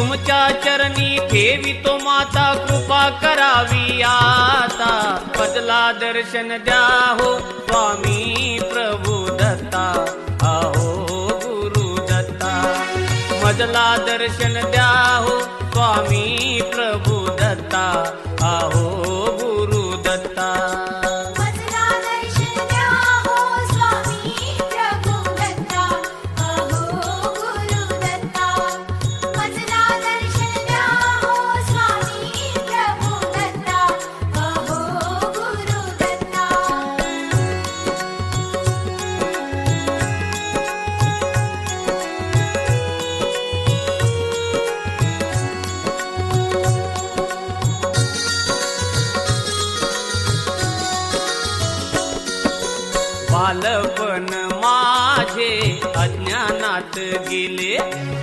तुमच्या चरणी ठेवितो माता, कृपा करावी आता. मजला दर्शन द्या हो स्वामी प्रभू दत्ता, आहो गुरु दत्ता. मजला दर्शन द्या हो स्वामी प्रभू दत्ता, आहो गुरु दत्ता. मजला दर्शन द्या हो स्वामी प्रभु दत्ता, अहो गुरु दत्ता. मजला दर्शन द्या हो स्वामी प्रभु दत्ता, अहो गुरु दत्ता. बालपण माझे अज्ञानात गेले,